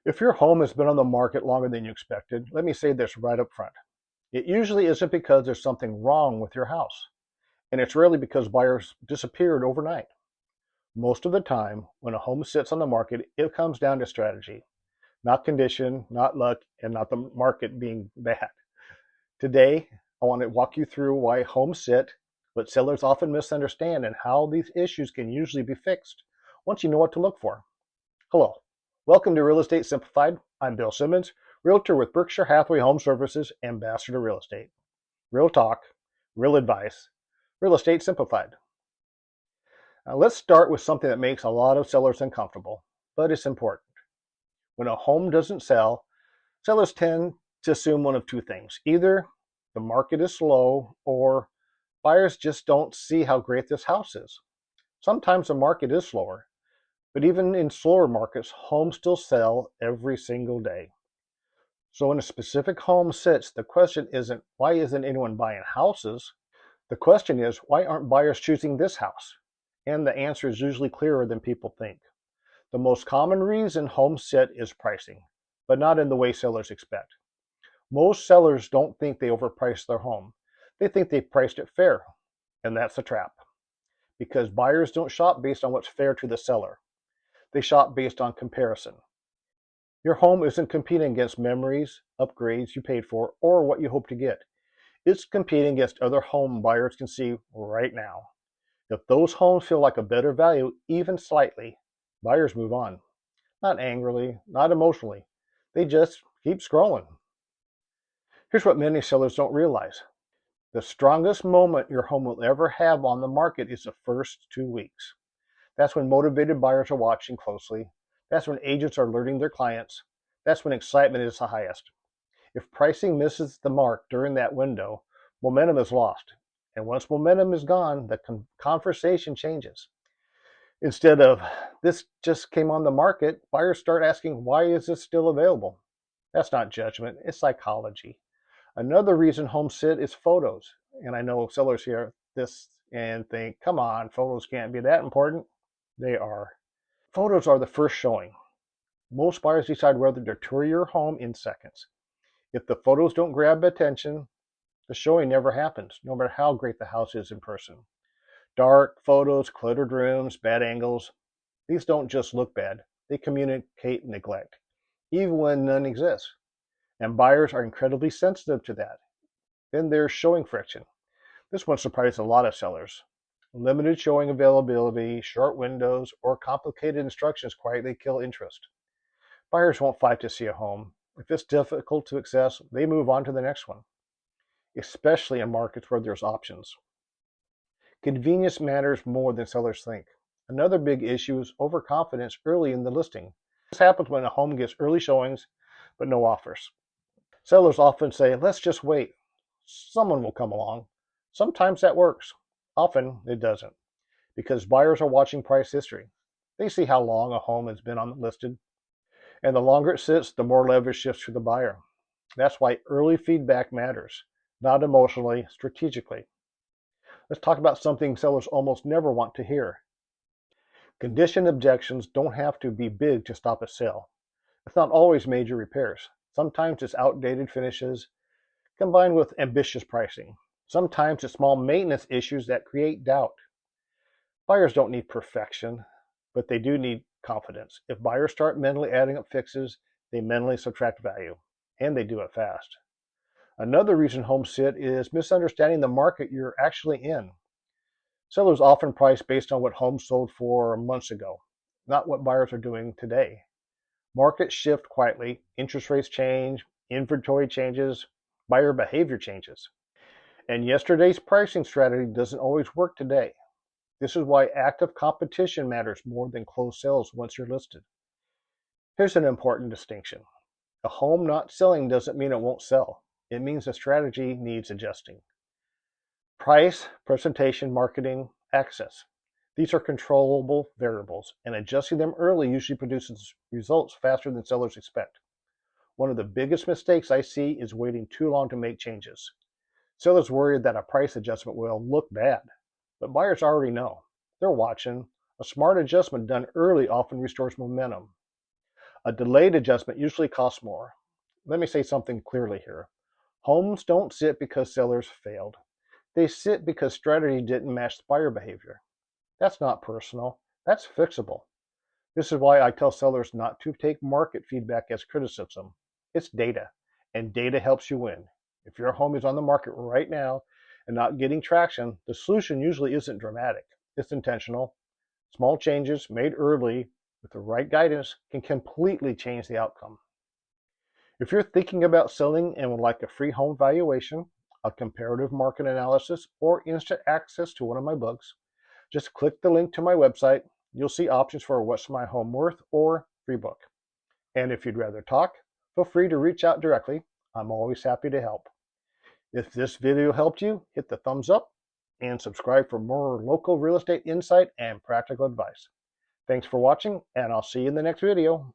If your home has been on the market longer than you expected, let me say this right up front. It usually isn't because there's something wrong with your house, and it's rarely because buyers disappeared overnight. Most of the time, when a home sits on the market, it comes down to strategy, not condition, not luck, and not the market being bad. Today, I want to walk you through why homes sit, what sellers often misunderstand, and how these issues can usually be fixed once you know what to look for. Hello, welcome to Real Estate Simplified. I'm Bill Simmons, Realtor with Berkshire Hathaway Home Services, Ambassador Real Estate. Real talk, real advice, Real Estate Simplified. Now let's start with something that makes a lot of sellers uncomfortable, but it's important. When a home doesn't sell, sellers tend to assume one of two things. Either the market is slow or buyers just don't see how great this house is. Sometimes the market is slower, but even in slower markets, homes still sell every single day. So when a specific home sits, the question isn't, why isn't anyone buying houses? The question is, why aren't buyers choosing this house? And the answer is usually clearer than people think. The most common reason homes sit is pricing, but not in the way sellers expect. Most sellers don't think they overpriced their home. They think they priced it fair, and that's a trap. Because buyers don't shop based on what's fair to the seller. They shop based on comparison. Your home isn't competing against memories, upgrades you paid for, or what you hope to get. It's competing against other home buyers can see right now. If those homes feel like a better value, even slightly, buyers move on. Not angrily, not emotionally. They just keep scrolling. Here's what many sellers don't realize. The strongest moment your home will ever have on the market is the first 2 weeks. That's when motivated buyers are watching closely. That's when agents are alerting their clients. That's when excitement is the highest. If pricing misses the mark during that window, momentum is lost. And once momentum is gone, the conversation changes. Instead of, this just came on the market, buyers start asking, why is this still available? That's not judgment, it's psychology. Another reason homes sit is photos. And I know sellers hear this and think, come on, photos can't be that important. They are. Photos are the first showing. Most buyers decide whether to tour your home in seconds. If the photos don't grab attention, the showing never happens, no matter how great the house is in person. Dark photos, cluttered rooms, bad angles, these don't just look bad, they communicate neglect, even when none exists. And buyers are incredibly sensitive to that. Then there's showing friction. This one surprised a lot of sellers. Limited showing availability, short windows, or complicated instructions quietly kill interest. Buyers won't fight to see a home. If it's difficult to access, they move on to the next one, especially in markets where there's options. Convenience matters more than sellers think. Another big issue is overconfidence early in the listing. This happens when a home gets early showings but no offers. Sellers often say, let's just wait. Someone will come along. Sometimes that works. Often it doesn't, because buyers are watching price history. They see how long a home has been listed, and the longer it sits, the more leverage shifts to the buyer. That's why early feedback matters, not emotionally, strategically. Let's talk about something sellers almost never want to hear. Condition objections don't have to be big to stop a sale. It's not always major repairs. Sometimes it's outdated finishes combined with ambitious pricing. Sometimes it's small maintenance issues that create doubt. Buyers don't need perfection, but they do need confidence. If buyers start mentally adding up fixes, they mentally subtract value, and they do it fast. Another reason homes sit is misunderstanding the market you're actually in. Sellers often price based on what homes sold for months ago, not what buyers are doing today. Markets shift quietly, interest rates change, inventory changes, buyer behavior changes. And yesterday's pricing strategy doesn't always work today. This is why active competition matters more than closed sales once you're listed. Here's an important distinction. A home not selling doesn't mean it won't sell. It means the strategy needs adjusting. Price, presentation, marketing, access. These are controllable variables, and adjusting them early usually produces results faster than sellers expect. One of the biggest mistakes I see is waiting too long to make changes. Sellers worry that a price adjustment will look bad, but buyers already know. They're watching. A smart adjustment done early often restores momentum. A delayed adjustment usually costs more. Let me say something clearly here. Homes don't sit because sellers failed. They sit because strategy didn't match buyer behavior. That's not personal. That's fixable. This is why I tell sellers not to take market feedback as criticism. It's data, and data helps you win. If your home is on the market right now and not getting traction, the solution usually isn't dramatic. It's intentional. Small changes made early with the right guidance can completely change the outcome. If you're thinking about selling and would like a free home valuation, a comparative market analysis, or instant access to one of my books, just click the link to my website. You'll see options for What's My Home Worth or free book. And if you'd rather talk, feel free to reach out directly. I'm always happy to help. If this video helped you, hit the thumbs up and subscribe for more local real estate insight and practical advice. Thanks for watching, and I'll see you in the next video.